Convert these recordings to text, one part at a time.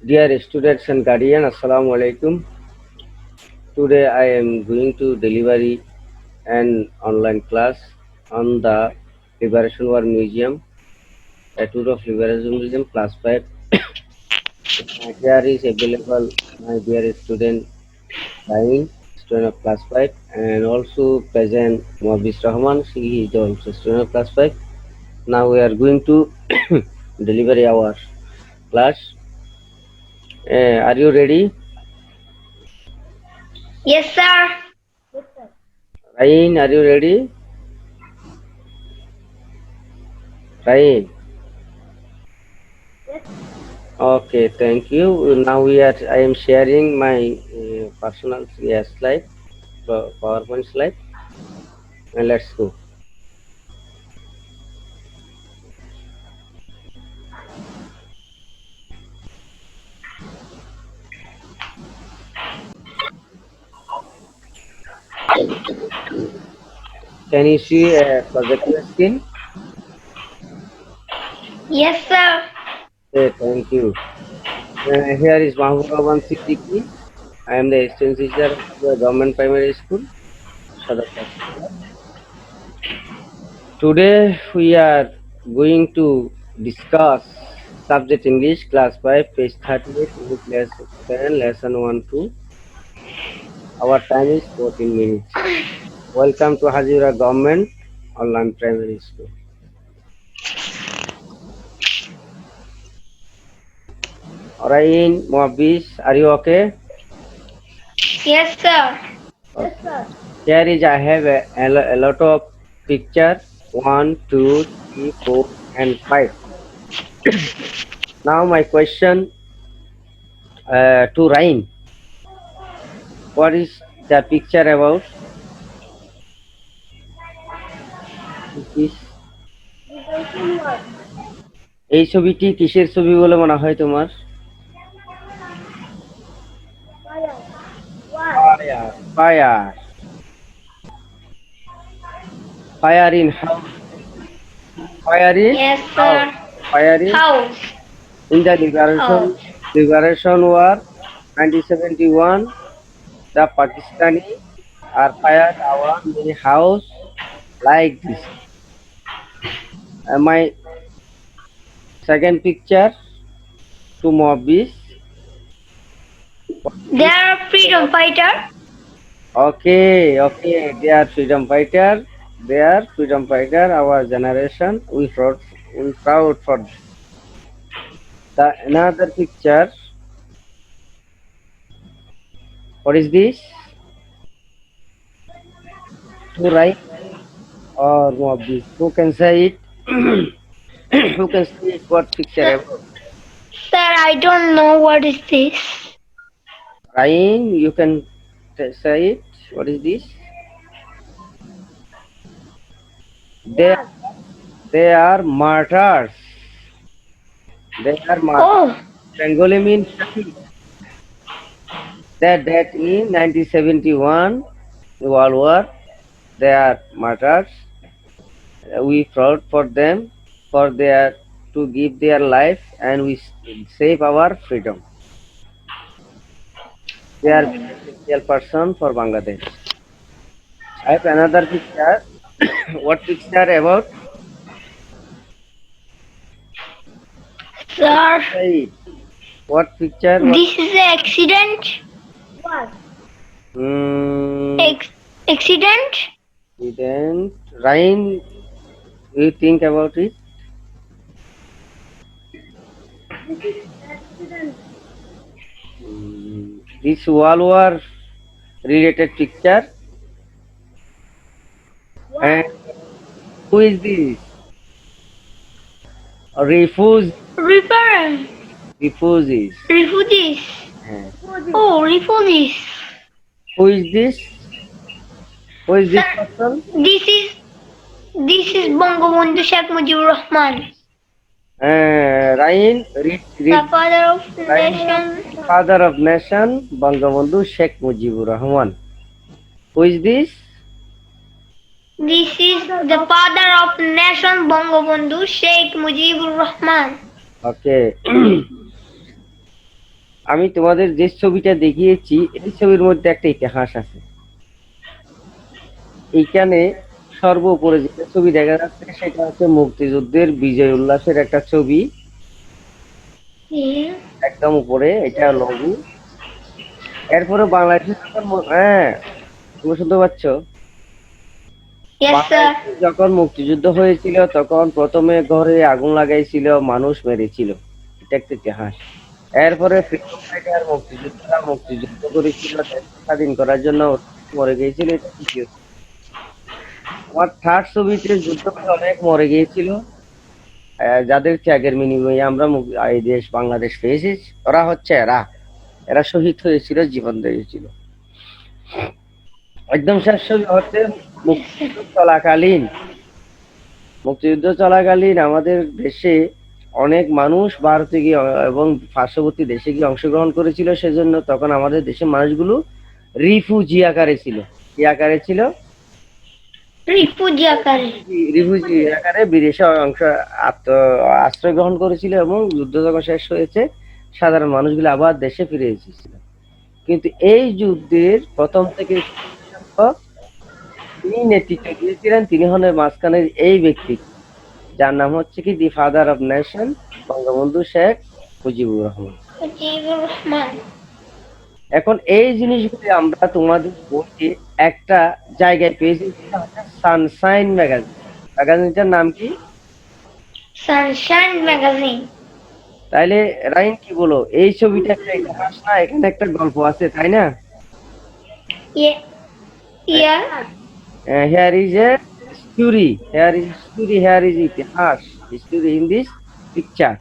Dear students and guardian, Assalamu alaikum. Today I am going to deliver an online class on the Liberation War Museum, a tour of Liberation Museum, class 5. Here is available my dear student Rain, student of class 5, and also present Mohabis Rahman, she is also student of class 5. Now we are going to deliver our class. Are you ready? Yes, sir. Rain, are you ready? Rain. Okay, thank you. Now I am sharing my personal slide, PowerPoint slide, and let's go. Can you see a projector screen? Yes, sir. Okay, thank you. Here is Mahbub Rahman Siddiqui. I am the assistant teacher of the government primary school, Sadar. Today we are going to discuss subject English, class 5, page 38, unit lesson 10, lesson 1 2. Our time is 14 minutes. Welcome to Hazira Government Online Primary School. Alright, Moabis, are you okay? Yes, sir. Okay. Here is I have a lot of picture 1, 2, 3, 4, and 5. Now my question to Ryan. What is the picture about? Is এই ছবিটি কিসের ছবি বলে মনে হয় তোমার? Fire. Fire in house. Fire in Yes, house. sir. Fire in House. in the House. Liberation War 1971. The Pakistani are fired our many house like this. My second picture to Mobis. They are a freedom fighter. Okay, they are freedom fighter. They are freedom fighter. Our generation, we proud for them. The another picture. What is this? To right or Mobis? Who can say it? Who can say it? What picture Sir, about? sir, I don't know what is this. Ryan, you can say it. What is this? They they are martyrs. They are martyrs. Oh, Bengali means Shahid. That in 1971 World War, they are martyrs. We fought for them for their to give their life and we save our freedom. They are beneficial person for Bangladesh. I have another picture. What picture about? sir, Right. What picture? What? this is an accident. Mm, Accident? didn't. Ryan, you think about it? This World War related picture. And who is this? Refuse, Repair. refugees. Refugees. Uh, Oh, refugees. Who is this? Who is this Sir, person? this is Bangabandhu Sheikh Mujibur Rahman, Ryan, read the father of Ryan, nation. father of nation, Bangabandhu Sheikh Mujibur Rahman. Who is this? This is the father of nation Bangabandhu Sheikh Mujibur Rahman. ওকে, আমি তোমাদের যে ছবিটা দেখিয়েছি এই ছবির মধ্যে একটা ইতিহাস আছে। এইখানে সর্বোপরে যে ছবি দেখা যাচ্ছে সেটা হচ্ছে মুক্তিযুদ্ধের বিজয় উল্লাসের একটা ছবি। Yeah. একদম উপরে এটা লঘু। এরপরে বাংলাদেশে হ্যাঁ, তুমি শুনতে পাচ্ছ? Yes, sir. বাংলাদেশে যখন মুক্তিযুদ্ধ হয়েছিল তখন প্রথমে ঘরে আগুন লাগাইছিল, মানুষ মেরেছিল, এটা একটা ইতিহাস। এরপরে ফ্রিডম ফাইটার মুক্তিযোদ্ধারা মুক্তিযুদ্ধ করেছিল দেশ স্বাধীন করার জন্য, মরে গিয়েছিল, এটা দ্বিতীয়। আমার থার্ড ছবিতে যুদ্ধ করে অনেক মরে গিয়েছিল, যাদের ত্যাগের বিনিময়ে আমরা এই দেশ বাংলাদেশ পেয়েছি, ওরা হচ্ছে এরা শহীদ হয়েছিল, জীবন দিয়েছিল। একদম শেষ ছবি হচ্ছে মুক্তিযুদ্ধ চলাকালীন আমাদের দেশে অনেক মানুষ ভারতে গিয়ে এবং পার্শ্ববর্তী দেশে গিয়ে অংশগ্রহণ করেছিল, সেজন্য তখন আমাদের দেশের মানুষগুলো রিফিউজি আকারে ছিল। কি আকারে ছিল? রিফিউজি আকারে বিদেশে আশ্রয় গ্রহণ করেছিল, এবং যুদ্ধ যখন শেষ হয়েছে সাধারণ মানুষগুলো আবার দেশে ফিরে এসেছিল। কিন্তু এই যুদ্ধের প্রথম থেকে তিনি নেতৃত্ব দিয়েছিলেন, তিনি হলেন মাঝখানের এই ব্যক্তি যার নাম হচ্ছে কি the father of nation Bangabandhu Sheikh Mujibur Rahman. এখন এই জিনিসগুলি আমরা তোমাদের বইতে একটা জায়গায় পেয়েছি, সানশাইন ম্যাগাজিন। ম্যাগাজিনটার নাম কি? Sunshine magazine. তাইলে রাইন কি বলো, এই ছবিটা একটা ইতিহাস না, এখানে একটা গল্প আছে, তাই না? Here is a story. Here is story. Here is ইতিহাস. Story in this picture.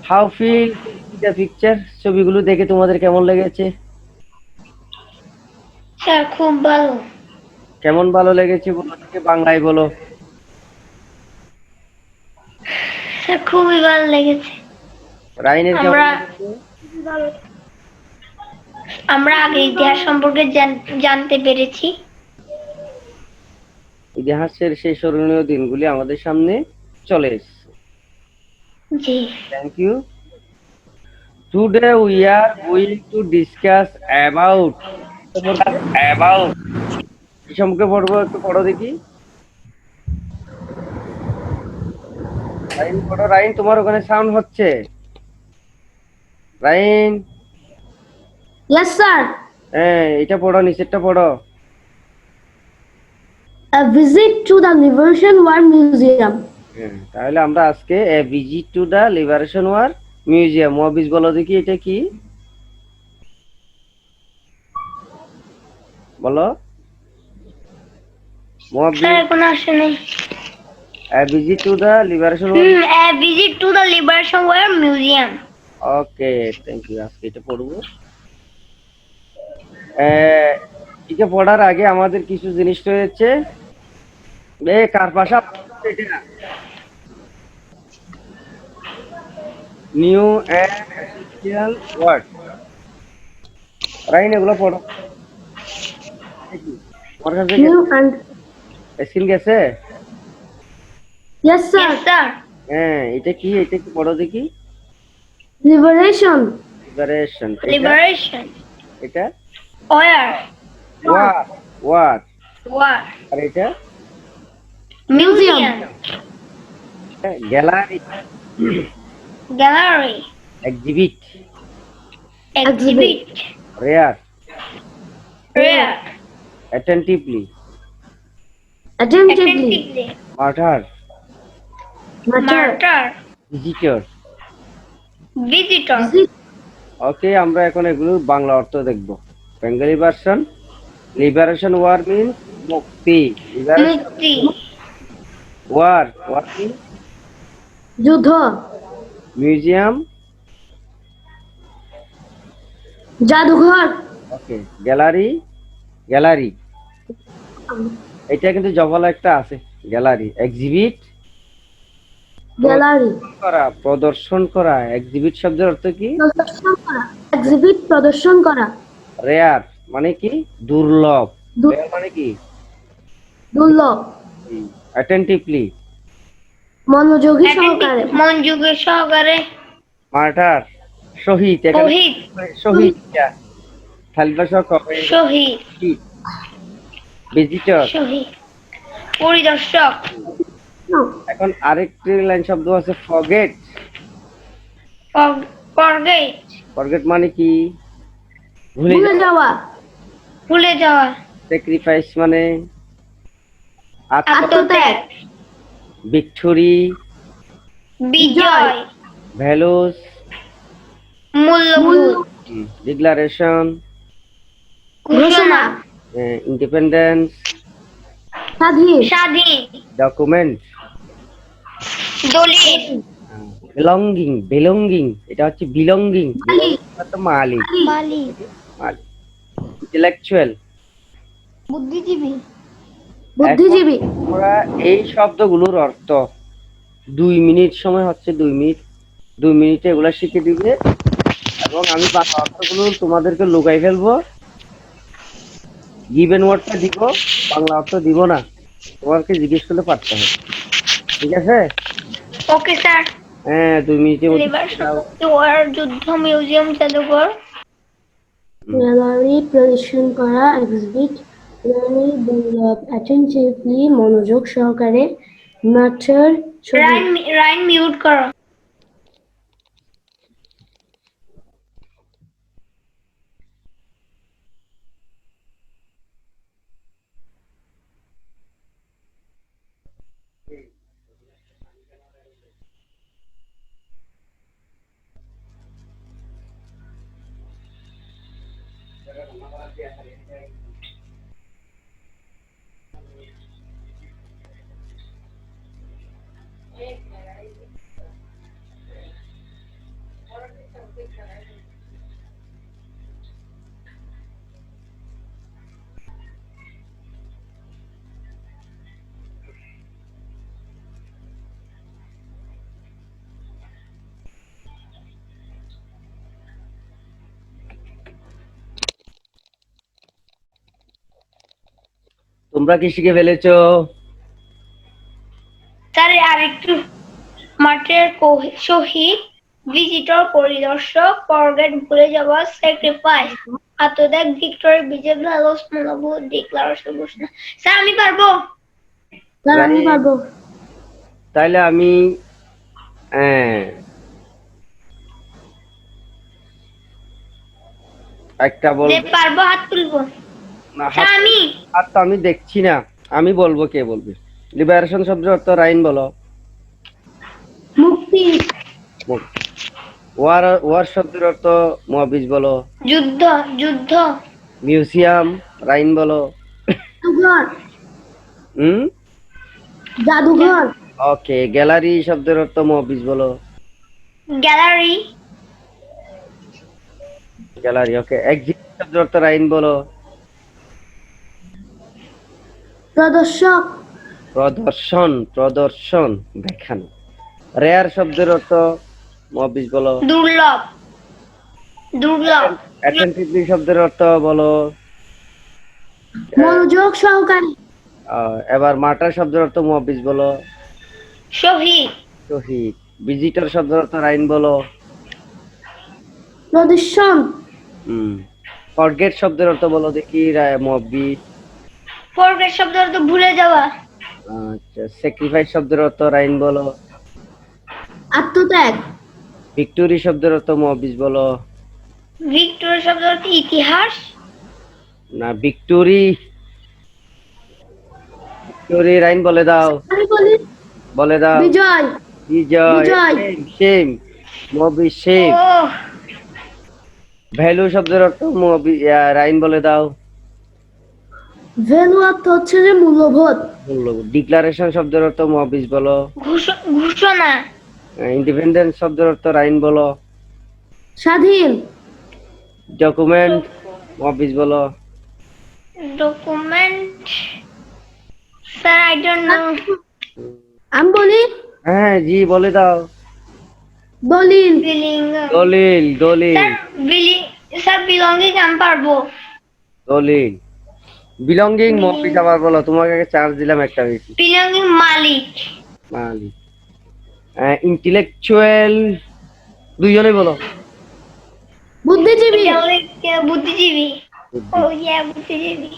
How feel the picture? ছবিগুলো দেখে তোমাদের কেমন লেগেছে? স্যার খুব ভালো। কেমন ভালো লেগেছে বলো, বাংলায় বলো। স্যার খুবই ভালো লেগেছে। রাইনের কেমন লেগেছে? আমরা আগে ইতিহাস সম্পর্কে জানতে পেরেছি। ইতিহাসের সেই স্মরণীয় দিনগুলি আমাদের সামনে চলে এসেছে। জি, thank you. Today we are going to discuss about কি সম্পর্কে পড়বো, একটু পড়ো দেখি। রাইন পড়ো। রাইন, তোমার ওখানে সাউন্ড হচ্ছে। রাইন। Yes sir. হ্যাঁ, এটা পড়ো, নিচেরটা পড়ো। A visit to the Liberation War Museum. তাহলে আমরা আজকে a visit to the liberation war museum. মহাবিজ বলো দেখি এটা কি, বলো মহাবিজ। এখন আসে নাই। A visit to the liberation war. A visit to the Liberation War Museum. Okay, thank you. আজকে এটা পড়বো। এটা পড়ার আগে আমাদের কিছু জিনিস রয়েছে। কার ভাষা? New and essential word. Rain এগুলো পড়ো। আমার কাছে স্ক্রিন গেছে? Yes sir. Yes sir. হ্যাঁ, এটা কি পড়ো দেখি। Liberation. লিবারেশন। Liberation. এটা Where? War. আর এটা Museum. Gallery. Gallery. Exhibit. Rare. Attentively. Matter. Visitor. Okay, আমরা এখন এগুলো বাংলা অর্থ দেখব। Bengali version. Liberation war means মুক্তি। ওয়ার মিন্স যুদ্ধ। মিউজিয়াম জাদুঘর। ওকে, গ্যালারি এটা কিন্তু জবলা একটা আছে, গ্যালারি। এক্সিবিট প্রদর্শন করা। এক্সিবিট শব্দের অর্থ কি? প্রদর্শন করা। রেয়ার মানে কি? দুর্লভ। মানে কি? দুর্লভ, অ্যাটেন্টিভলি, মনোযোগী সহকারে, মনোযোগের সহকারে, মার্টার, শহীদ, এখানে শহীদ, শহীদ থালবাসক হবে শহীদ, ভিজিটর। শহীদ, পরিদর্শক, এখন আরেকটি লাইন শব্দ আছে ফরগেট। ফরগেট, ফরগেট মানে কি? ভুলে ভুলে যাওয়া, ভুলে যাওয়া, স্যাক্রিফাইস মানে আত্মত্যাগ, ভিক্টোরি, বিজয়, ভ্যালুস, মূল্যবোধ, ডিক্লারেশন, ঘোষণা, ইন্ডিপেন্ডেন্স, স্বাধীন, ডকুমেন্ট, দলিল, বিলঙ্গিং, এটা হচ্ছে বিলঙ্গিং, মালিক, মালিক, মালিক, ইন্টেলেকচুয়াল। বুদ্ধিজীবী, বুদ্ধিজীবী, আমরা এই শব্দগুলোর অর্থ 2 মিনিট সময় হচ্ছে, 2 মিনিটে এগুলা শিখে দিবে এবং আমি বাংলা অর্থগুলো তোমাদেরকে লুকাই ফেলবো। গিভেন ওয়ার্ডটা দিব, বাংলা অর্থ দিব না, তোমাকে জিজ্ঞেস করলে পারতে হবে, ঠিক আছে? Okay sir. হ্যাঁ, 2 মিনিটের মধ্যে এবার ওয়ার যুদ্ধ মিউজিয়াম জাদুঘর, গ্যালারি প্রদর্শন করা, এক্সিবিট, দুর্লভ, অ্যাটেনটিভলি, মনোযোগ সহকারে, ম্যাটার, রাইন মিউট করো। তোমরা কি শিখে ফেলেছো? স্যার আরেকটু, মাঠের শহীদ, ভিজিটর, পরিদর্শক, ফরগেট, ভুলে যাওয়া, স্যাক্রিফাইস, আত্মত্যাগ, ভিক্টরি, বিজয়, ভ্যালুস, মূল্যবোধ, ডিক্লারেশন, ঘোষণা। স্যার আমি পারবো। স্যার আমি পারবো। তাইলে আমি একটা বলবো, যে পারবো হাত তুলবো। না, স্যার আমি, হাত তো আমি দেখছি না, আমি বলবো, কে বলবে? লিবারেশন শব্দের অর্থ রাইন বলো। মুক্তি, ওয়ার শব্দের অর্থ মুহাফিজ বলো। যুদ্ধ, যুদ্ধ, মিউজিয়াম, রাইন বলো। জাদুঘর, জাদুঘর, ওকে। গ্যালারি শব্দের অর্থ মুহাফিজ বলো। গ্যালারি, গ্যালারি, ওকে। এক্সিবিট শব্দের অর্থ রাইন বলো। প্রদর্শক, প্রদর্শন, প্রদর্শন, দেখানো। রেয়ার শব্দের অর্থ মুহাফিজ বলো। দুর্লভ, দুর্লভ, অ্যাটেন্টিভলি শব্দের অর্থ বলো। মনোযোগ সহকারে, এবার মার্টার শব্দের অর্থ মুহাফিজ বলো। শহীদ, শহীদ। ভিজিটর শব্দের অর্থ রাইন বলো। প্রদর্শন, ফরগেট শব্দের অর্থ বলো দেখি, মুহাফিজ। ফরগেট শব্দের অর্থ ভুলে যাওয়া। আচ্ছা। স্যাক্রিফাইস শব্দের অর্থ রাইন বলো। আত্মত্যাগ, ভিক্টোরি শব্দের অর্থ মুহাফিজ বলো। ভিক্টর শব্দের অর্থ ইতিহাস। না, ভিক্টোরি, ভিক্টোরি রাইন বলে দাও, আমি বলি বলে দাও। বিজয়, বিজয়, বিজয়। সেম, মুহাফিজ সেম। ও ভ্যালু শব্দের অর্থ রাইন বলে দাও। ভ্যালু অর্থ হচ্ছে যে মূল্যবোধ। ডিক্লারেশন শব্দের অর্থ মুহাফিজ বলো। ঘোষণা। ইন্ডিপেন্ডেন্স শব্দের অর্থ রাইন বলো। স্বাধীন, ডকুমেন্ট মুহাফিজ বলো। Document, sir I don't know. আমি বলি হ্যাঁ, জি বলে দাও। দলিল, দলিল, দলিল, স্যার স্যার বিলঙ্গিং আমি পারবো। দলিল। বিলঙ্গিং মৌলিক আবার বলো, তোমাকে চার্জ দিলাম একটা বেশি। Belonging Malik. মালিক। ইন্টেলেকচুয়াল, দুইজনেই বলো। বুদ্ধিজীবী। বুদ্ধিজীবী। Oh yeah, বুদ্ধিজীবী।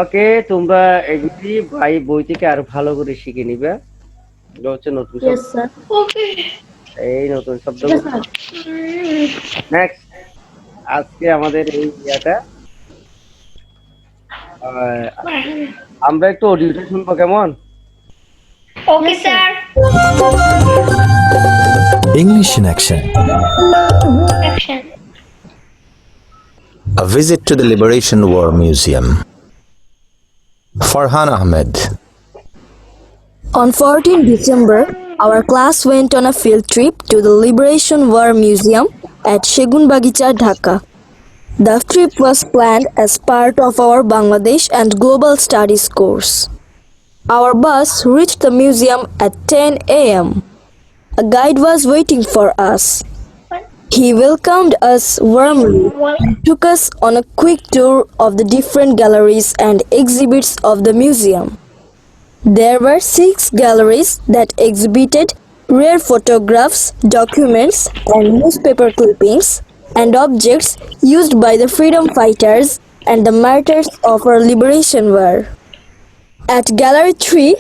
ওকে, তোমরা এগুলি ভাই বই থেকে আরো ভালো করে শিখে নিবে। এগুলো হচ্ছে নতুন শব্দ, ইয়েস স্যার। Okay. এই নতুন শব্দ। Yes sir. নেক্সট, আজকে আমাদের এই ইয়াটা আমরা একটু অডিওটা শুনবো, কেমন? Okay, sir. English in action. Action. A visit to the Liberation War Museum. Farhan Ahmed. On 14 December, our class went on a field trip to the Liberation War Museum at Segunbagicha, Dhaka. The trip was planned as part of our Bangladesh and Global Studies course. Our bus reached the museum at 10 a.m. A guide was waiting for us. He welcomed us warmly and took us on a quick tour of the different galleries and exhibits of the museum. There were 6 galleries that exhibited rare photographs, documents, and newspaper clippings and objects used by the freedom fighters and the martyrs of our liberation war. At Gallery 3,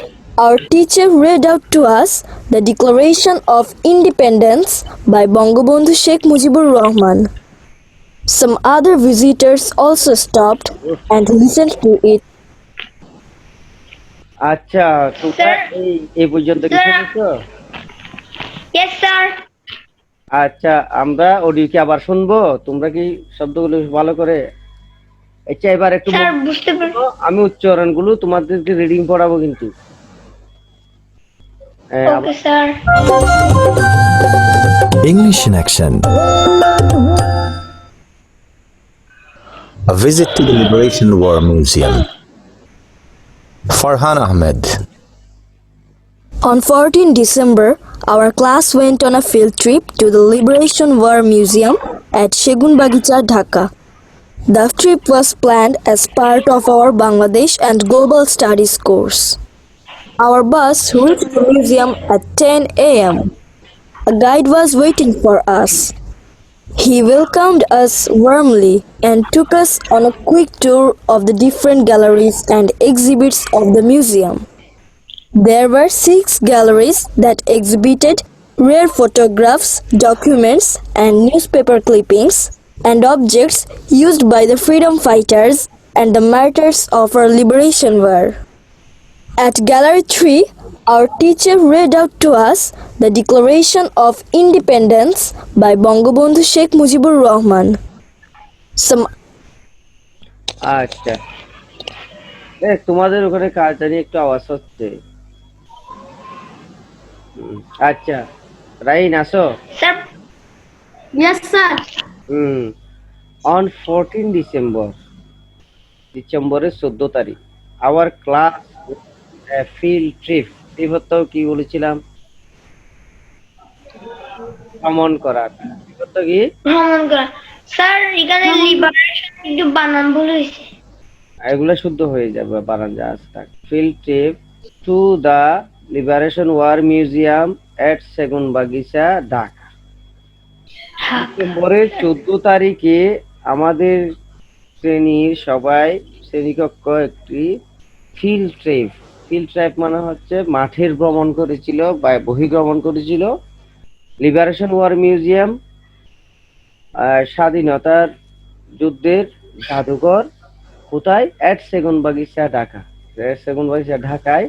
our teacher read out to us the Declaration of Independence by Bangabandhu Sheikh Mujibur Rahman. Some other visitors also stopped and listened to it. আচ্ছা, তোমরা Sir. এই পর্যন্ত কি Sir. শুনেছো? Yes, sir. আচ্ছা, আমরা audio কি আবার শুনবো? তোমরা কি শব্দগুলো ভালো করে, আচ্ছা এবার একটু Sir, বুঝতে পারছি। আমি উচ্চারণগুলো তোমাদেরকে রিডিং পড়াবো কিন্তু। Okay, sir. English in action. A visit to the Liberation War Museum. Farhan Ahmed. On 14 December, our class went on a field trip to the Liberation War Museum at Segunbagicha, Dhaka. The trip was planned as part of our Bangladesh and Global Studies course. Our bus reached the museum at 10 a.m. A guide was waiting for us. He welcomed us warmly and took us on a quick tour of the different galleries and exhibits of the museum. There were 6 galleries that exhibited rare photographs, documents, and newspaper clippings and objects used by the freedom fighters and the martyrs of our liberation war. At Gallery 3, our teacher read out to us the Declaration of Independence by Bangabandhu Sheikh Mujibur Rahman. Some আচ্ছা, তোমাদের ওখানে কার জানি একটু আওয়াজ হচ্ছে। আচ্ছা, রাইন আসো। Sir. Yes sir. On 14 ডিসেম্বরের 14 তারিখ our class field trip. Trip হতো কি বলেছিলাম? ভ্রমণ করা। ট্রিপ হতো কি? ভ্রমণ করা। স্যার, এখানে লিবারেশন একটু বানান ভুল হয়েছে। এগুলো শুদ্ধ হয়ে যাবে, বানান যা থাক। Field trip to the liberation war museum at Segunbagicha, Dhaka. ডিসেম্বরের 14 তারিখে আমাদের শ্রেণীর সবাই শ্রেণীকক্ষ একটি ফিল্ড ট্রিপ মানে হচ্ছে মাঠের ভ্রমণ করেছিল বা বহির্গমন করেছিল। লিবারেশন ওয়ার মিউজিয়াম, স্বাধীনতার যুদ্ধের জাদুঘর, কোথায়? এট সেগুনবাগিচা, ঢাকা। সেগুনবাগিচা ঢাকায়।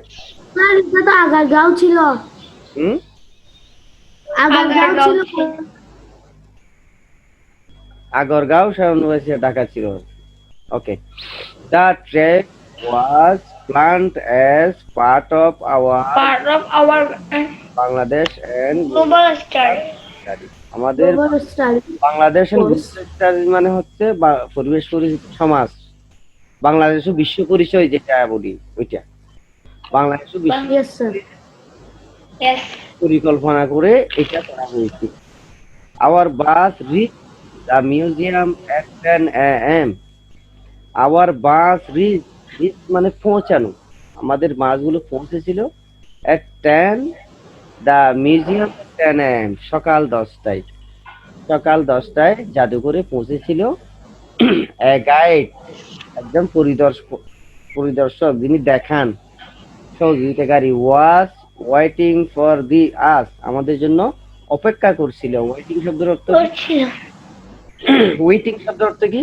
স্যার এটা তো আগারগাঁও ছিল। আগারগাঁও ছিল। আগরগাঁও, সেগুনবাগিচা, ঢাকা ছিল। ওকে, the trip was planned as part of our Bangladesh and global star. studies. আমাদের Global Studies Bangladesh and course. Global Studies মানে হচ্ছে পরিবেশ সমাজ, বাংলাদেশ ও বিশ্ব পরিচয়, যেটা বলি ওইটা। বাংলাদেশ ও বিশ্ব ইয়েস স্যার। Yes. পরিকল্পনা করে এটা করা হয়েছে। Our bus reached the museum at 10 a.m. Our bus reached reach মানে পৌঁছানো, আমাদের মাছগুলো পৌঁছেছিল at 10 দ্য মিউজিয়াম 10 AM সকাল 10টায়। সকাল 10টায় জাদুঘরে পৌঁছেছিল গাইড, একজন পরিদর্শক যিনি দেখান, সহযোগিতাকারী ওয়াজ ওয়েটিং ফর দি আস, আমাদের জন্য অপেক্ষা করছিল। ওয়েটিং শব্দের অর্থ কি? করছিল ওয়েটিং শব্দের অর্থ কি?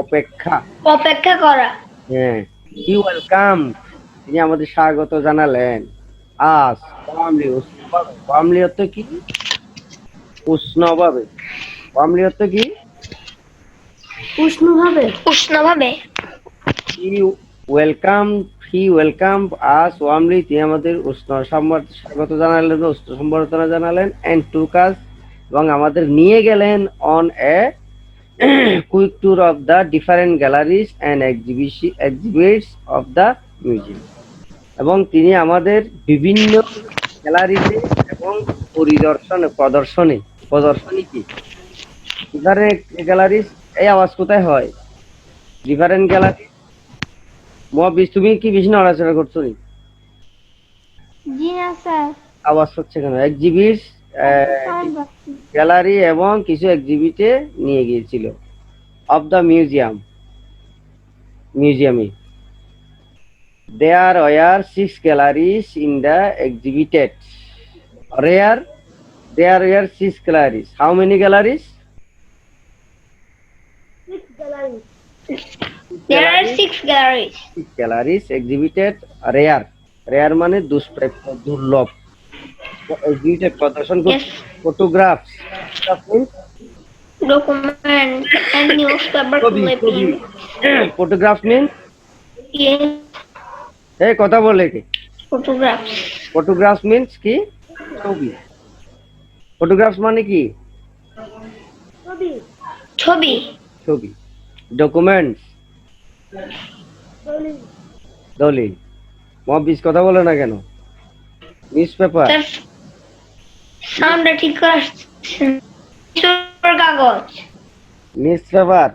অপেক্ষা। অপেক্ষা করা। হ্যাঁ, হি ওয়েলকাম, তিনি আমাদের স্বাগত জানালেন। আস ওয়ার্মলি, উষ্ণভাবে। ওয়ার্মলি অর্থ কি? উষ্ণভাবে। ওয়ার্মলি অর্থ কি? উষ্ণভাবে। উষ্ণভাবে। হি ওয়েলকাম, হি ওয়েলকাম আস ওয়ার্মলি, তিনি আমাদের উষ্ণ স্বাগত জানালেন, উষ্ণ সম্বর্ধনা জানালেন। এন্ড টুক আস, এবং আমাদের নিয়ে গেলেন on a quick tour of the different galleries and exhibits of the museum, এবং তিনি আমাদের বিভিন্ন গ্যালারিতে এবং প্রদর্শনী কি ডিফারেন্ট গ্যালারিজ, এই আওয়াজ কোথায় হয়? Different gallery. মহাবিশ, তুমি কি বেশি নড়াচড়া করছো নি? জি না স্যার। আওয়াজ হচ্ছে কেন? এক্সিবিটস, গ্যালারি এবং কিছু এক্সিবিটে নিয়ে গিয়েছিল অফ দ্য মিউজিয়ামে। There were 6 galleries in the exhibited. There were 6 galleries. How many galleries? There are 6 galleries. 6 galleries exhibited. Rare মানে দুষ্প্রাপ্য, দুর্লভ। Exhibited প্রদর্শন Yes. photographs. Document and newspaper clipping. Photograph means, Yes. এই কথা বলে কি? Photographs. Photographs means কি? ছবি। Photographs মানে কি? ছবি। ছবি। Documents, দলিল। মহাবিশ কথা বলে না কেন? নিউজপেপার, তার সাউন্ডটা ঠিক করে আসছে না। খবরের কাগজ। নিউজপেপার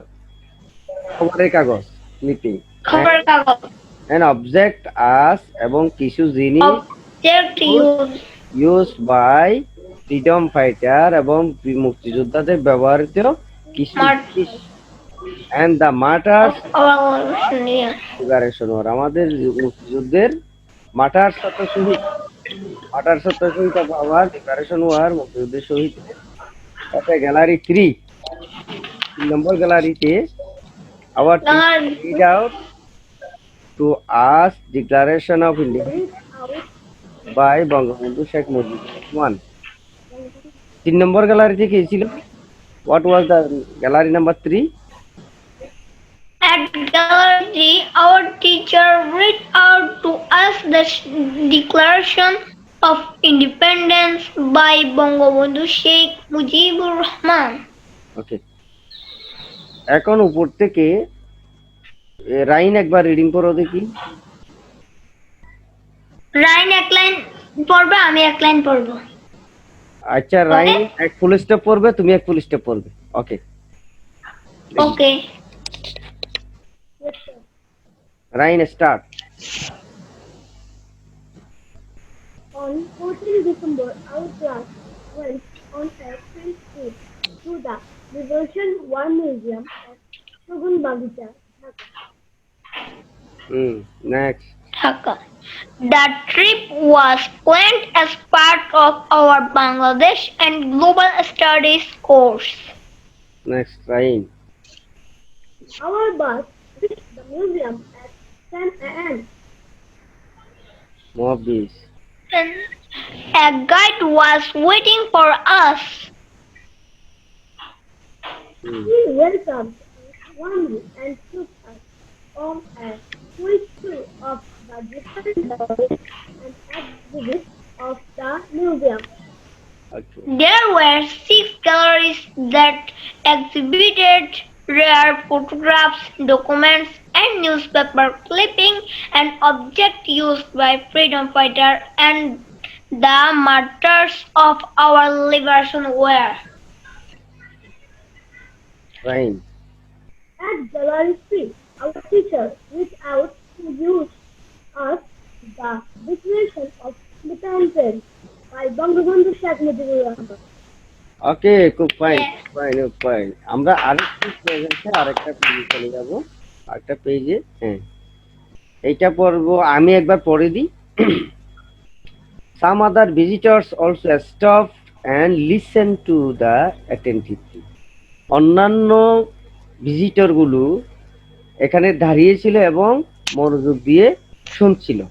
খবরের কাগজ, ক্লিপিং। খবরের কাগজ। An object as, এবং কিছু জিনিস Object used used by freedom fighter, এবং মুক্তিযোদ্ধাদের ব্যবহৃত কিছু Mar- জিনিস। And the martyrs of our Nation. liberation war, আমাদের মুক্তিযুদ্ধের মার্টার্স অর্থ শহীদ, মার্টার্স অর্থ শহীদ of our liberation war, মুক্তিযুদ্ধের শহীদ। একটা গ্যালারি 3 নম্বর গ্যালারিতে our team read out to us Declaration of Independence by Bangabandhu Sheikh Mujibur Rahman. 3 নম্বর গ্যালারিতে কি ছিল? What was the gallery number 3? At gallery, our teacher read out to us the Declaration of Independence by Bangabandhu Sheikh Mujibur Rahman. ওকে, এখন উপর থেকে রাইন একবার reading করো দেখি। রাইন এক লাইন পড়বে, আমি এক লাইন পড়বো। আচ্ছা, রাইন এক ফুল স্টেপ পড়বে, তুমি এক ফুল স্টেপ পড়বে। ওকে ওকে। রাইন start. On 14 December, our class went on a field trip to the Liberation War Museum at Shogun Baghicha, Dhaka. Next. Dhaka. The trip was planned as part of our Bangladesh and Global Studies course. Next Ryan. Our bus reached the museum at 10 a.m. মহাবিশ। And a guide was waiting for us. He welcomed us warmly and took us on a quick tour of the different galleries and exhibits of the museum. Okay, There were 6 galleries that exhibited rare photographs, documents, and newspaper clipping and objects used by freedom fighters and the martyrs of our liberation war. Ryan. At Gallery 3, our teacher read out introduce us the Declaration of Independence by Bangabandhu Sheikh Mujibur Rahman. ওকে, খুব fine, Yes. Fine, fine. আমরা আরেকটু প্রেজেন্টে আরেকটা পেজে চলে যাব। আরেকটা পেজে, হ্যাঁ, এইটা পড়বো, আমি একবার পড়ে দিই। Some other visitors also stopped and listened to the attentively. অন্যান্য ভিজিটরগুলো এখানে দাঁড়িয়েছিল এবং মনোযোগ দিয়ে শুনছিল।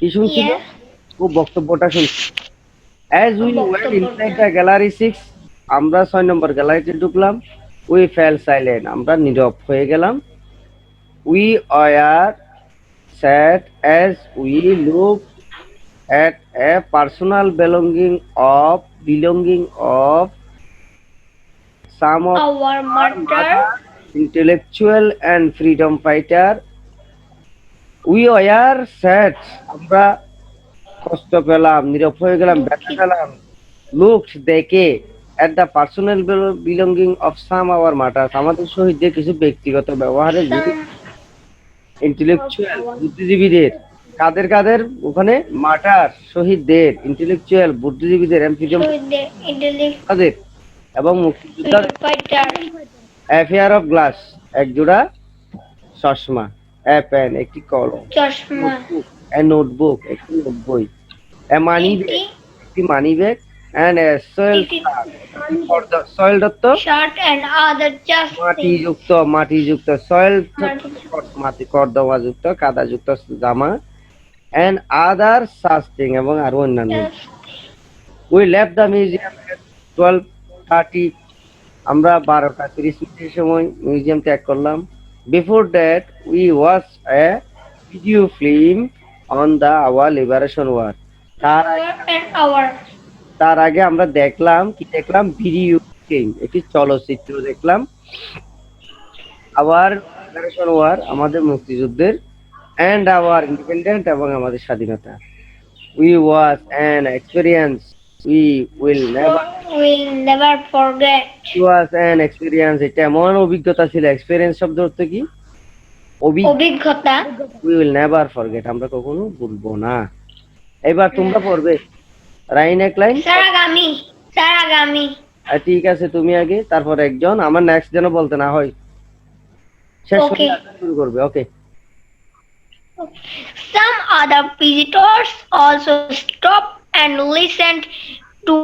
কি শুনছিল? Yes. ও বক্তব্যটা শুনছিল। As we went inside বক্তব্যটা the gallery 6, আমরা 6 নম্বর গ্যালারিতে ঢুকলাম। We fell silent, আমরা নীরব হয়ে গেলাম। We were sad as we looked at a personal belonging of some of our our mother intellectual and freedom fighter. We were sad, আমরা কষ্ট পেলাম, নীরব হয়ে গেলাম, ব্যথা পেলাম। Looked, দেখে, at the personal belonging of some our martyrs, আমাদের শহীদদের কিছু ব্যক্তিগত ব্যবহারের জিনিস, some ইন্টেলেকচুয়াল বুদ্ধিজীবীদের, কাদের কাদের ওখানে, মার্টার শহীদদের, intellectual বুদ্ধিজীবীদের, and freedom show the intellect তাদের, এবং মুক্তিযোদ্ধার। fighter. A pair of glass, এক জোড়া চশমা। A pen, একটি কলম। চশমা। A notebook, একটি নোটবই। A money bag, একটি একটি money bag. And a soil একটি soil দত্ত, shirt and other just things. মাটিযুক্ত সয়েল, মাটি- মাটি কর্দমাযুক্ত কাদাযুক্ত জামা। And other such thing, এবং আরো অন্যান্য। just We left the museum at 12:30, আমরা 12:30 সময় মিউজিয়াম ত্যাগ করলাম। Before that we watched a video film on the our liberation war. তার আগে আমরা দেখলাম, কি দেখলাম, ভিডিও ফিল্ম, একটি চলচ্চিত্র দেখলাম, আওয়ার লিবারেশন ওয়ার, আমাদের মুক্তিযুদ্ধের, এন্ড আওয়ার ইন্ডিপেন্ডেন্ট, এবং আমাদের স্বাধীনতা। We was an experience we will never, will never forget. Was an experience, এটা এমন অভিজ্ঞতা ছিল। এক্সপেরিয়েন্স শব্দ অর্থ কি? অভিজ্ঞতা। উই উইল নেভার ফরগেট, আমরা কখনো ভুলবো না। এবার তোমরা পড়বে রাইন এক লাইন। স্যার আগামী। ঠিক আছে, তুমি আগে, তারপর একজন, আমার নেক্সট যেন বলতে না হয়, শেষ হলে শুরু করবে। ওকে। Some other visitors also stopped and listened to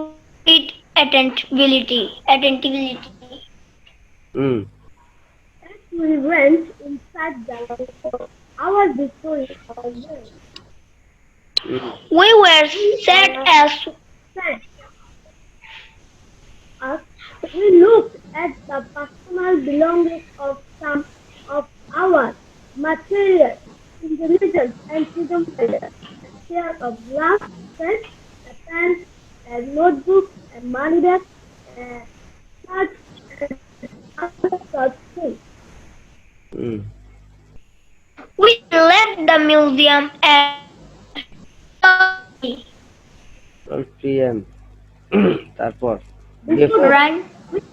it attentively. Hmm. As we went inside the our victory hall, We were sad as we looked at the personal belongings of some of our material, intelligence, and freedom fighters. A pair of glass, pen, a pen, a notebook, a money bag, a shirt, and other such things. Hmm. we left the museum at 12 p.m. তারপর Ryan We watched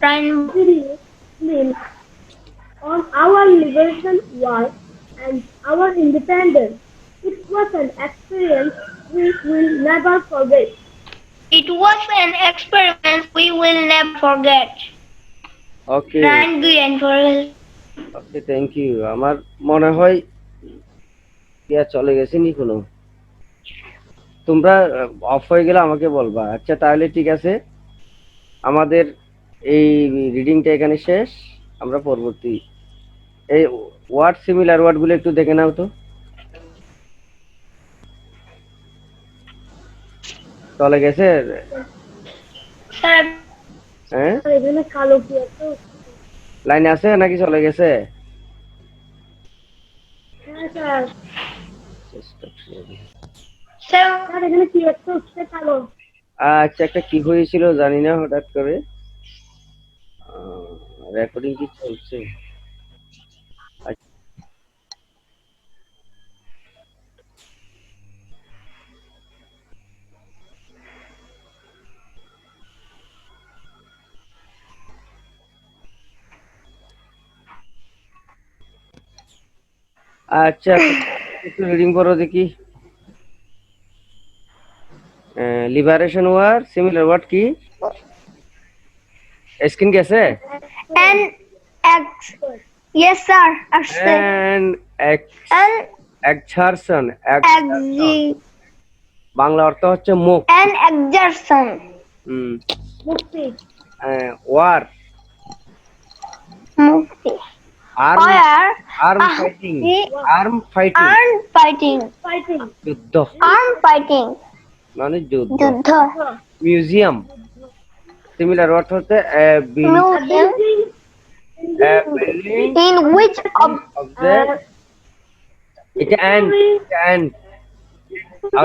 a video film on our liberation war and our independence. It was an experience we will never forget. It was an experiment we will never forget. Okay, Ryan and okay, thank you. আমার মনে হয় ইয়া চলে গেছে নি কোনো, তোমরা of হয়ে গেলে আমাকে বলবা। আচ্ছা, তাহলে ঠিক আছে, আমাদের এই রিডিংটা এখানে শেষ। আমরা পরবর্তী এই ওয়ার্ড, সিমিলার ওয়ার্ড গুলো একটু দেখে নাও তো। চলে গেছে? Sir, হ্যাঁ, এখানে কালো কি একটা লাইনে আছে নাকি চলে গেছে? হ্যাঁ স্যার sir, স্যার এখানে কি একটা উঠছে কালো আচ্ছা, একটা কি হয়েছিল জানি না, হঠাৎ করে রেকর্ডিং কি চলছে? আচ্ছা, একটু রিডিং করো দেখি। লিবারেশন ওয়ার সিমিলার ওয়ার্ড কি? স্ক্রিন গেছে? and ex yes sir আসছে and and exertion exi Bangla অর্থ হচ্ছে মুখ। and exertion Mukti. War mukti arm fire arm fighting arm fighting arm fighting Fighting. যুদ্ধ arm fighting মানে যুদ্ধ। যুদ্ধ মিউজিয়াম সিমিলার অর্থ হচ্ছে museum building in which object এটা and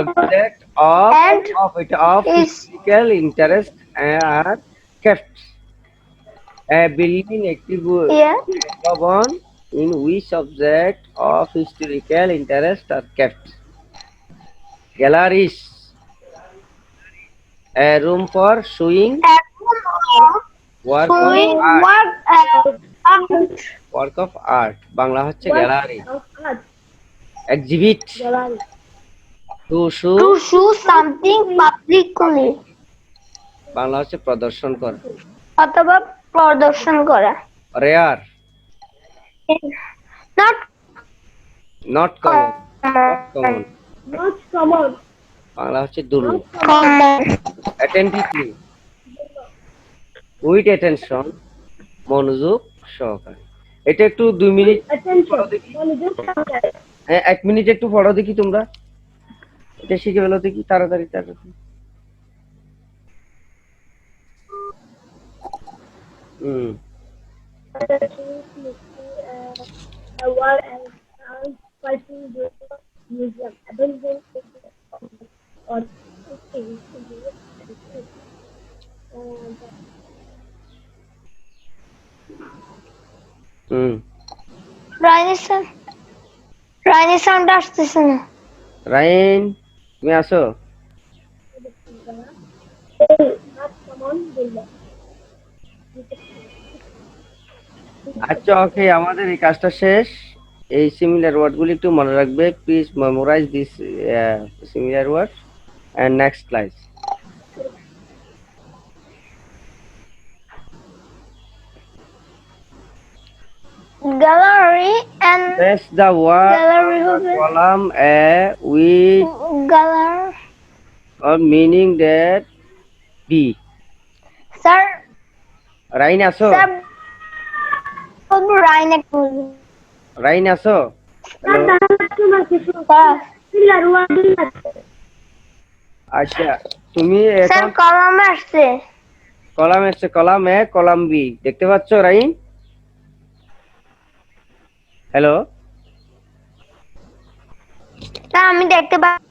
object of And it of is physical interest are kept a building একটি yeah ভবন in which object of historical interest are kept. Galleries a room for showing a room of work doing of art. art Work of art Bangla হচ্ছে gallery. Of art. Exhibit Gallery. to show to show something publicly Bangla হচ্ছে প্রদর্শন করা। অথবা প্রদর্শন করা rare not not common common Not common. Bangla হচ্ছে দুর্লভ। common attentively with attention মনোযোগ সহকারে। এটা একটু 2 মিনিট Attention. Monojog সহকারে। হ্যাঁ 1 মিনিট একটু পড়ো দেখি তোমরা। এটা শিখে ফেলো দেখি তাড়াতাড়ি তাড়াতাড়ি। A war and fighting museum. Abandoned or রাইনি sound আসতেছে না রাইন তুমি আসো। not common builder. আচ্ছা ওকে, আমাদের এই কাজটা শেষ। এই সিমিলার ওয়ার্ডগুলি একটু মনে রাখবে। Please memorise this similar word and next class. gallery and Press the word gallery হবে column A with gallery or meaning that B. Sir Rain আসো, স্যার বলবো রাইনে করবো রাইন আসো। স্যার আচ্ছা তুমি স্যার এখন কলমে আসছে কলাম এসছে, কলাম এ কলাম বি দেখতে পাচ্ছ রাইন? হ্যালো স্যার আমি দেখতে পাচ্ছি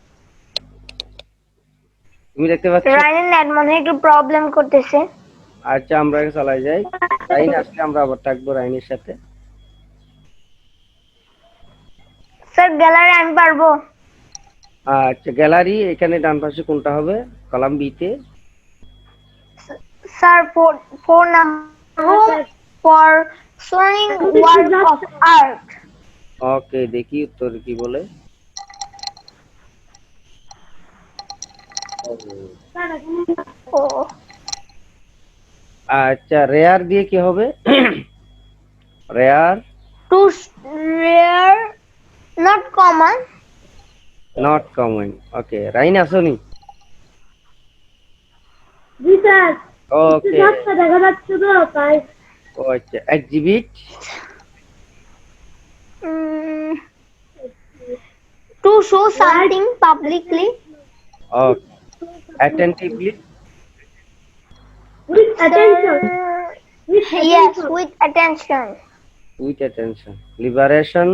তুমি দেখতে পাচ্ছ? রাইনের নেট মনে হয় একটু প্রবলেম করতেছে আচ্ছা আমরা চালাই যাই। রাইন আসলে আমরা আবার থাকবো রাইনের সাথে। স্যার গ্যালারি আমি পারবো আচ্ছা গ্যালারি এখানে ডান পাশে কোনটা হবে? কলাম বি তে sir four number for showing work of art ওকে দেখি উত্তর কি বলে। ও আচ্ছা রেয়ার দিয়ে কি হবে? Rare to rare not common not common. Okay Rain আসনি? জি স্যার ওকে দেখা যাচ্ছে তো তাই ও আচ্ছা exhibit to show something publicly okay attentively with attention yes with attention with attention. Liberation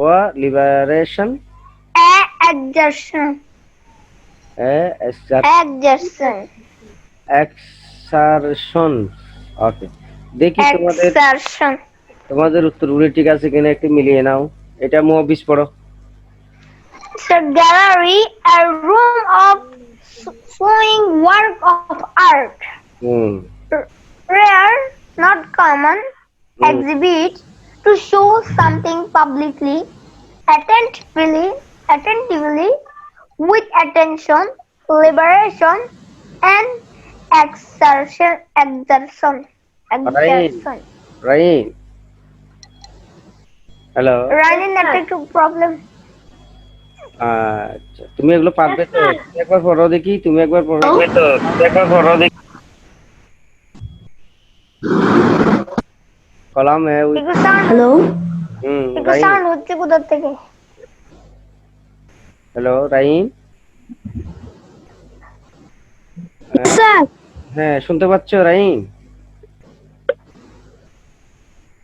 ও লিবারেশন exertion এক্সারশন। ওকে দেখি exertion তোমাদের উত্তরগুলি ঠিক আছে কিনা একটু মিলিয়ে নাও। এটা মুহাব্বিস পড়ো। the gallery a room of showing work of art rare not common exhibit to show something publicly attentively, with attention, liberation, and exertion. Ryan, Ryan, hello. Running network problem. আচ্ছা, তুমি এগুলো পারবে তো? তুমি একবার পড়ো দেখি, তুমি একবার পড়ো। কলাম है with একটু sound, Hello? একটু রাইন, sound হচ্ছে কোথার থেকে? হ্যালো রাইন। Sir. হ্যাঁ, শুনতে পাচ্ছ রাইন?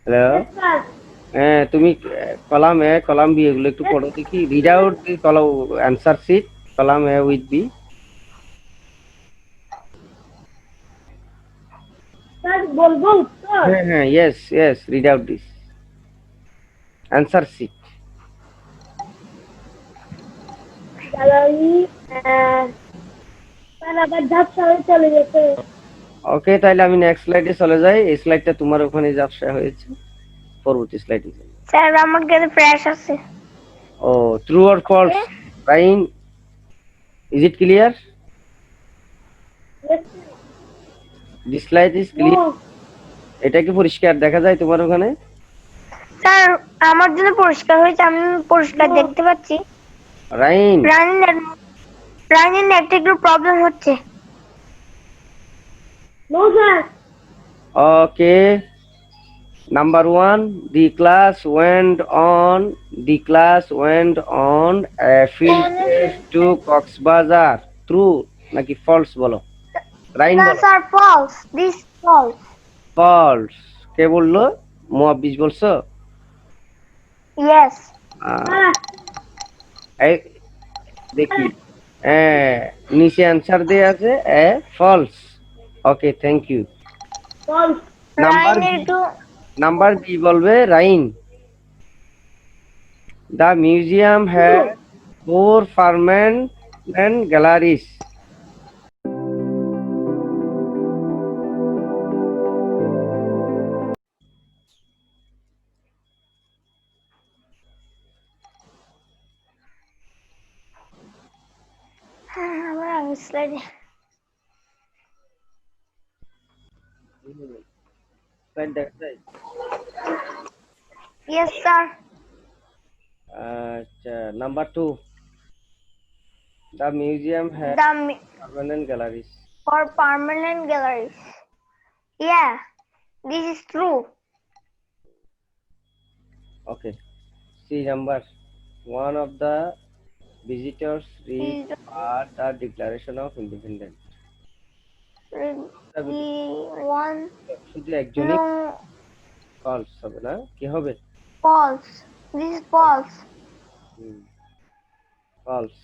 হ্যালো। Yes, sir. হ্যাঁ, তুমি কলাম এ কলাম বি এগুলো একটু পড়ো দেখি। Read out the column answer sheet column A with B. Sir, বলবো উত্তর? হ্যাঁ হ্যাঁ, yes yes, read out this answer sheet. Gallery, sir আবার ঝাপসা হয়ে চলে গেছে। ওকে, তাহলে আমি নেক্সট স্লাইডে চলে যাই। এই স্লাইডটা তোমার ওখানে ঝাপসা হয়েছে, পরবর্তী স্লাইডে যাই। স্যার আমার কাছে ফ্রেশ আছে। ও, true or false Rain, is it clear? Yes, this slide is no, clear? এটা কি পরিষ্কার দেখা যায় তোমার ওখানে? স্যার আমার জন্য পরিষ্কার হয়েছে, আমি পরিষ্কার No. দেখতে পাচ্ছি। রাইন, রানিং নেটে একটু প্রবলেম হচ্ছে। no, sir. okay. Number one, the class went on a field trip to Coxbazar. True নাকি false বলো? রাইন না বলো। Sir false, this false. false কে বললো? মুয়াব্বিস বলছো? ইয়েস। আহ, এই দেখি, নিচে অ্যান্সার দেয়া আছে false. Okay, thank you. False. Number রাইনের বি, একটু নাম্বার বি বলবে Rain. The museum has 4 permanent galleries. আমার আগে স্লাইডে। Slide দেখা যায়? Yes sir. আচ্ছা, number 2, the museum has the permanent galleries. For permanent galleries. Yeah, this is true. Okay. See number, one of the visitors read the Declaration of Independence. One শুধু একজনই no false হবে না, কি হবে? False, this is false. False.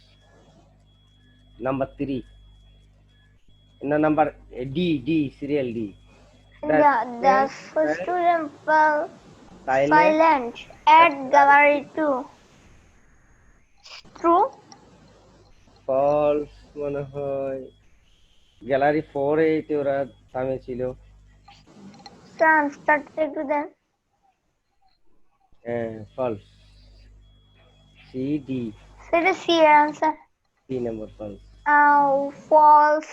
Number 3. No, number D, serial D. The student fell Silent. silent at gallery 2. True? False মনে হয়। Gallery 4 এতে ওরা থামেছিল। Sir, start to then. False. C, D. Say the C answer. C number false. False.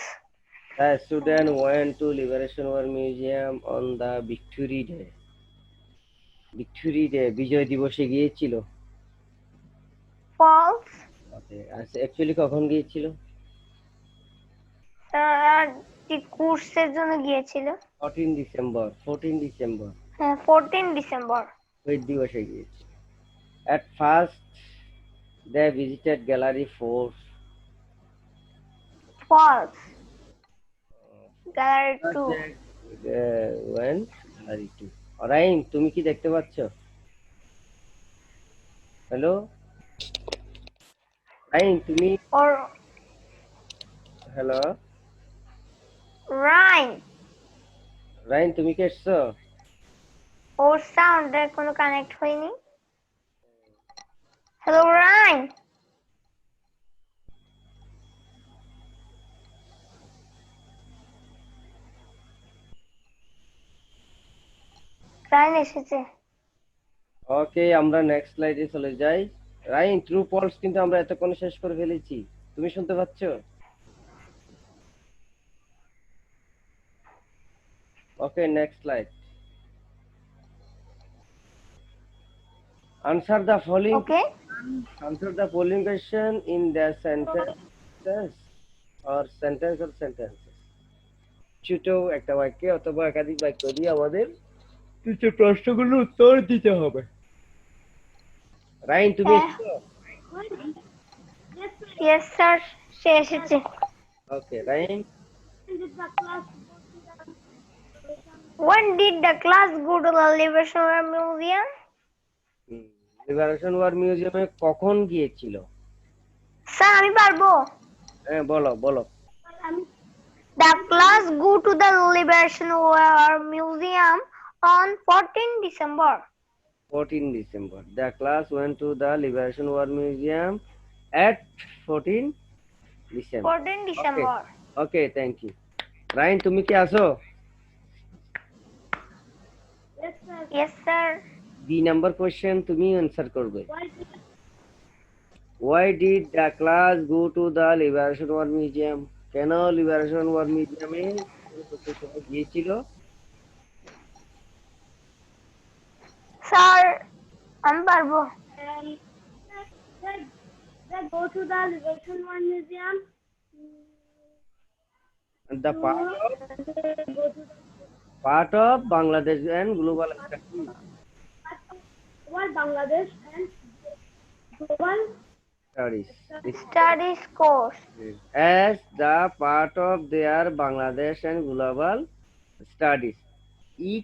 The student went to Liberation War Museum on the Victory Day. Victory Day, বিজয় দিবসে গিয়েছিল। False. ওকে, actually কখন গিয়েছিল? কি কোর্সের জন্য গিয়েছিল? 14 ডিসেম্বর। 14 ডিসেম্বর। ওই দিবসে গিয়েছিল। At first, they visited Gallery 4. False. Gallery 2. Went Gallery 2. Rhyme, তুমি কি দেখতে পাচ্ছ? হ্যালো রাইম, তুমি? Or hello Rhyme. রাইম, তুমি কি এসছো? ওর সাউন্ডের কোনো কানেক্ট হয়নি। Hello rhyme. রাইম এসেছে। ওকে, আমরা নেক্সট স্লাইডে চলে যাই। রাইন ট্রু ফলস কিন্তু আমরা এতক্ষণে শেষ করে ফেলেছি। তুমি শুনতে পাচ্ছ? Okay, next slide. Answer the following Okay. Answer the following question in the sentences or sentences. ছোট একটা বাক্যে অথবা একাধিক বাক্য দিয়ে আমাদের কিছু প্রশ্নগুলোর উত্তর দিতে হবে। রাইন, তুমি Uh, এসছো? Yes, sir. yes, sir. সে এসেছে। ওকে, রাইন। Did the class go to the When did the class go to the Liberation War Museum? Liberation war মিউজিয়ামে কখন গিয়েছিল? স্যার আমি পারবো। হ্যাঁ, বলো বলো। The class go to the Liberation War Museum on 14 December. 14 December. The class went to the Liberation War Museum at 14 December. 14 December. Okay, thank you. Rain, তুমি কি আছো? Yes, sir. Yes, sir. B number question তুমি answer করবে। Why did Why did the class go to the Liberation War Museum? কেন liberation war মিউজিয়ামে সবাই গিয়েছিল? Sir আমি পারবো। they go to the Liberation War Museum? The They go to the part of Bangladesh and global studies. what Bangladesh and global Studies course. As the part of their Bangladesh and global studies.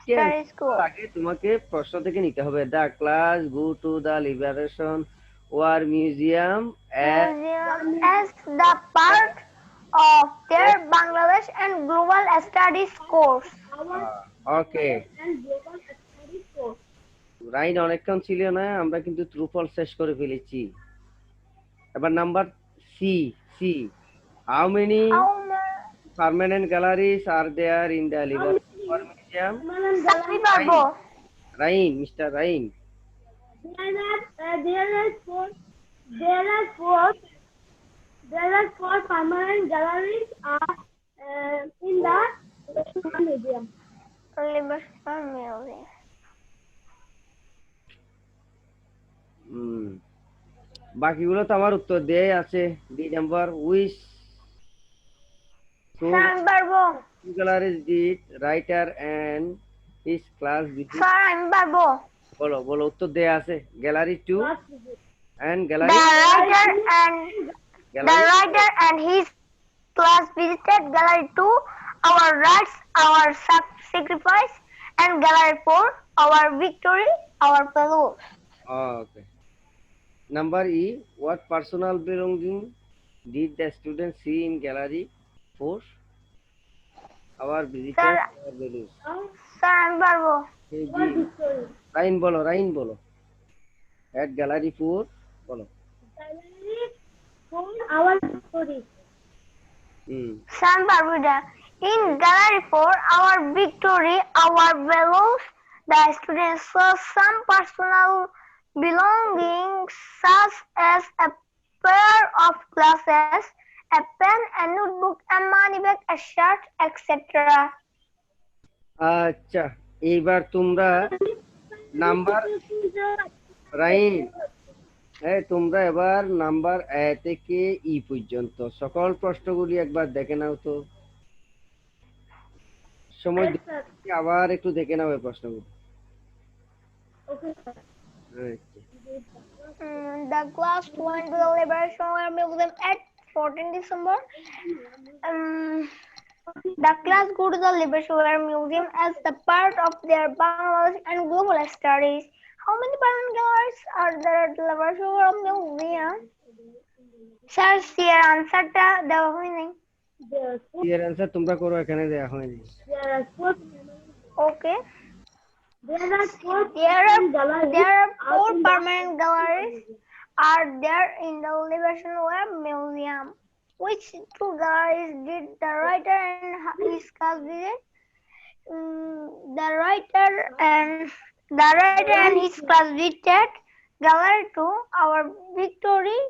Studies course. আগে তোমাকে প্রশ্ন থেকে নিতে হবে। The class go to the Liberation War Museum Museum as the part of their Bangladesh and Global Studies course. our okay, and global studies course. রাইন অনেকক্ষণ ছিল না, আমরা কিন্তু ট্রু ফলস শেষ করে ফেলেছি। এবার number C. How many How many? permanent galleries are there in the Liberation War Museum? আমি পারবো। Rain, Mr. Rain. There are four permanent galleries in the Liberation Museum. Liberation Museum. বাকিগুলো তো আমার উত্তর দেয়াই আছে। ডি নাম্বার উইচ স্যার আমি পারবো। galleries did writer and his class visit? Sir আমি পারবো। বলো উত্তর দেয়া আছে। Gallery 2 Class visit. and The gallery writer and his class visited Gallery 2, our rights, our sacrifice, and Gallery 4, our victory, our fellows. Okay. Number E, what personal belonging did the student see in gallery 4? Our visitors, our values. Sir আমি পারবো। What history? রাইন বলো। At gallery 4 বলো। Gallery for our history. Sir আমি পারবো এটা। In Gallery 4, our victory, our values, the students saw some personal belongings such as a pair of glasses, a pen, a notebook, a money bag, a shirt, etc. আচ্ছা, এইবার তোমরা number রাইন তোমরা এবার number A থেকে ই পর্যন্ত সকল প্রশ্নগুলি একবার দেখে নাও তো। সময় Yes, sir. দিয়ে আবার একটু দেখে নাও এই প্রশ্নগুলো। Okay, sir. আচ্ছা। The class went to the Liberation War Museum at 14 December. The class go to the Liberation War Museum as the part of their Bangladesh and global studies. How many permanent galleries are there at the Liberation War Museum? Sir, your answer টা দেওয়া হয়নি। এর answer তোমরা করো, এখানে দেয়া হয়নি। There are four. Okay. There are four There galleries. are four permanent galleries are there in the Liberation War Museum. Which two galleries did the writer and his class visit? The writer and his class visited Gallery 2, our victory,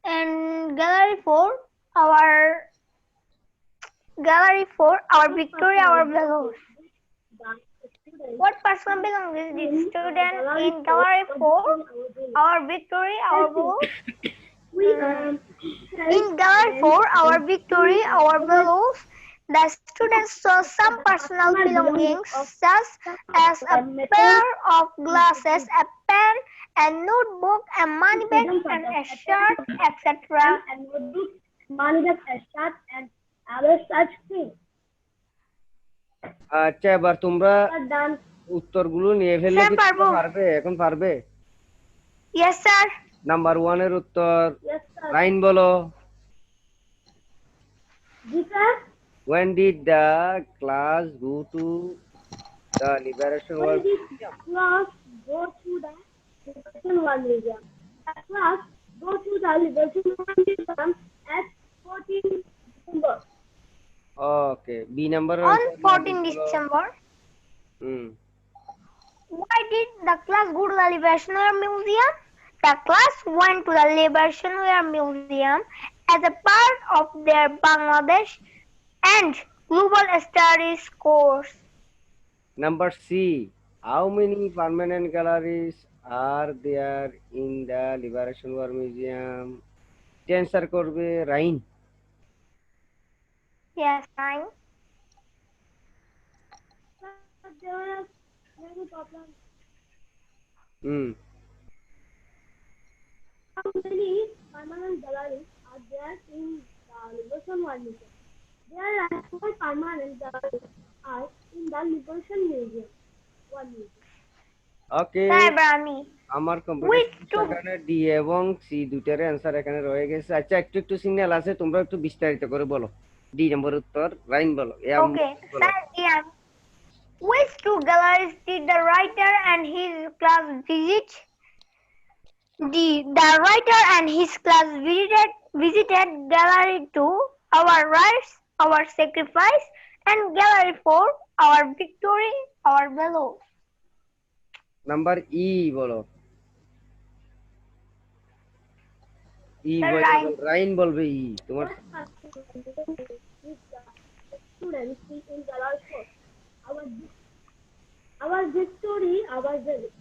and our victory, our values. What person belongs is the student in gallery 4, our victory, our values. In gallery 4, our victory, our values, the students saw some personal belongings such as a pair of glasses, a pen, a notebook, a money bag, and a shirt, etc. and notebook, money bag, a shirt, and other such things. আচ্ছা, এবার তোমরা Are done. উত্তরগুলো নিয়ে ফেললে sir, কি তোমরা পারবো। পারবে? এখন পারবে? Yes, sir. নাম্বার 1 এর উত্তর Yes, sir. রাইন বলো। Yes, sir. When did the class go to the Liberation War? When did class go to the Liberation War Museum? The class go to the Liberation War Museum at 14 December. Okay, B number On 14 December. Why did the class go to the Liberation War Museum? The class went to the Liberation War Museum as a part of their Bangladesh and Global Studies course. Number C. How many permanent galleries are there in the Liberation War Museum? Answer করবে রাইন। Yes, fine. There are many problems. How many permanent galleries are there in the Liberation War Museum? There are 4 permanent galleries are in the Liberation Museum. War Museum. Okay, Sir, Brahmi. আমার Which computer two? এখানে D এবং C দুটার answer এখানে রয়ে গেছে। আচ্ছা, একটু একটু সিগন্যাল আছে, তোমরা একটু বিস্তারিত করে বলো। ডি নম্বর উত্তর রাইন বলো। Okay, sir, yeah. Which two galleries did the writer and his class visit? The writer and his class visited gallery 2, our rights, our sacrifice, and gallery 4, our victory, our values. Number E বলো। ই Sir, বলবে রাইন। রাইন বলবে ই তোমার। Students in gallery 4. Our victory, our value.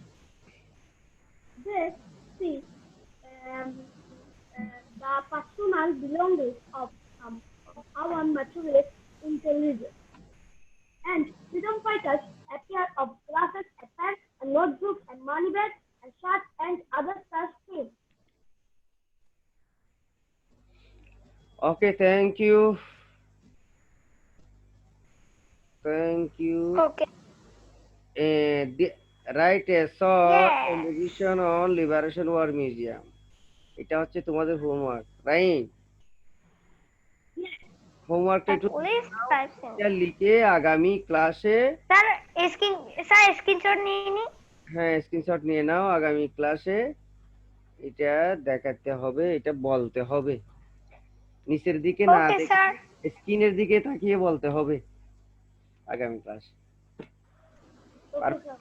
They see the personal belongings of our materialist intelligence. And freedom fighters, a pair of glasses, a pen, a notebook, a money bag, a shirt, and other such things. Okay, thank you. Thank you. Okay. Write a short Yes. composition on Liberation War Museum. এটা হচ্ছে তোমাদের homework, right? হোমওয়ার্কটা একটু Police person. লিখে আগামী ক্লাসে Sir, screenshot নিয়ে নি। হ্যাঁ স্ক্রিনশট নিয়ে নাও। আগামী ক্লাসে এটা দেখাতে হবে, এটা বলতে হবে, নিচের দিকে না Okay, দেখে sir. স্ক্রিনের দিকে তাকিয়ে বলতে হবে আগামী class. Okay, sir.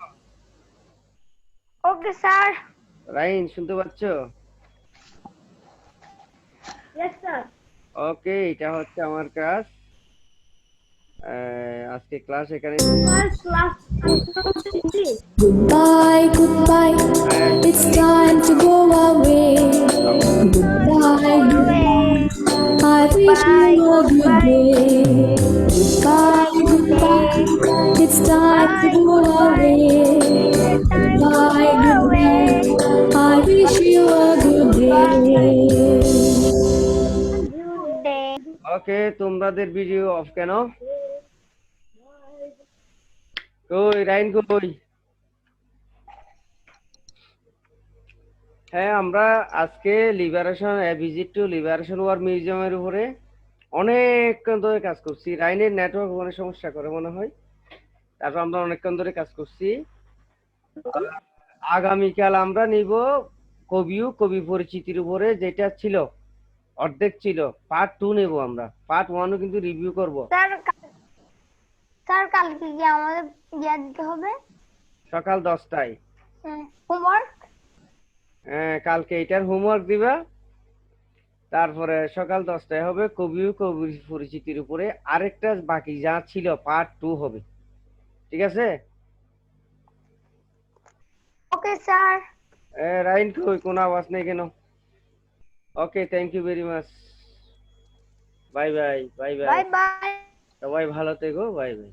Okay, sir. রাইন শুনতে পাচ্ছ? Yes, sir. ওকে, এটা হচ্ছে আমার ক্লাস। আজকে ক্লাস এখানে। First class. Goodbye, goodbye. It's time to go away. Goodbye, goodbye. I wish you a good day. Goodbye, goodbye. It's time to go away. Goodbye, goodbye. I wish you a good day. ওকে, তোমাদের video of কেন? কই রাইন কই? হ্যাঁ, আমরা আজকে visit to liberation war মিউজিয়ামের উপরে অনেকক্ষণ ধরে কাজ করছি। রাইনের নেটওয়ার্ক অনেক সমস্যা করে মনে হয়, তারপর আমরা অনেকক্ষণ ধরে কাজ করছি। আগামীকাল আমরা নিব কবি পরিচিতির উপরে, যেটা ছিল অর্ধেক ছিল, পার্ট 2 নেব আমরা। পার্ট 1ও কিন্তু রিভিউ করব। স্যার কালকে কি আমাদের দিতে হবে সকাল 10টায়। হোমওয়ার্ক? কালকে এটার হোমওয়ার্ক দিবা, তারপরে সকাল 10টায় হবে কবি ও কবির পরিচিতির উপরে, আরেকটা বাকি যা ছিল পার্ট 2 হবে, ঠিক আছে? Okay, sir. রাইন কই, কোনো আওয়াজ নেই কেন? Okay, thank you very much, bye bye, bye bye, Bye bye. সবাই ভালো থেকো, বাই বাই।